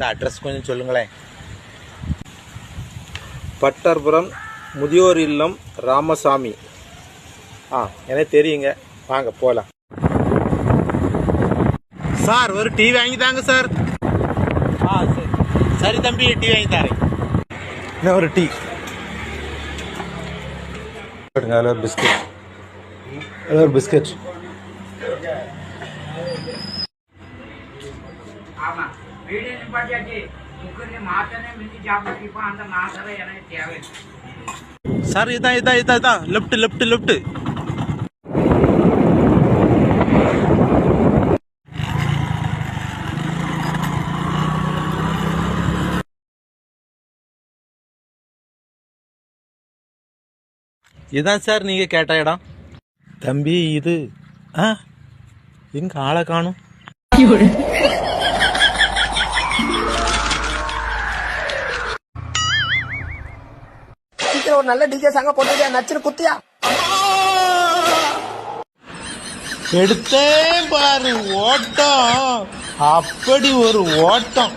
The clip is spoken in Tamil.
இந்த அட்ரஸ் கொஞ்சம் சொல்லுங்களேன். பட்டர்புரம் முதியோர் இல்லம் ராமசாமி. எனக்கு தெரியுங்க, வாங்க போகலாம். சார் ஒரு டீ வாங்கி தாங்க சார். சரி சரி தம்பி, டீ வாங்கி தரேன். இன்னும் ஒரு டீ. அதில் ஒரு பிஸ்கட். அதில் ஒரு பிஸ்கட். சார் இதான் லெஃப்ட் லெஃப்ட் லெஃப்ட். இதான் சார் நீங்க கேட்ட இடம். தம்பி இது எங்க ஆளை காணும். ஒரு நல்ல டிஜே சாங்க போட்டு நச்சுன்னு குத்தியா எடுத்தேன் பாரு ஓட்டம், அப்படி ஒரு ஓட்டம்.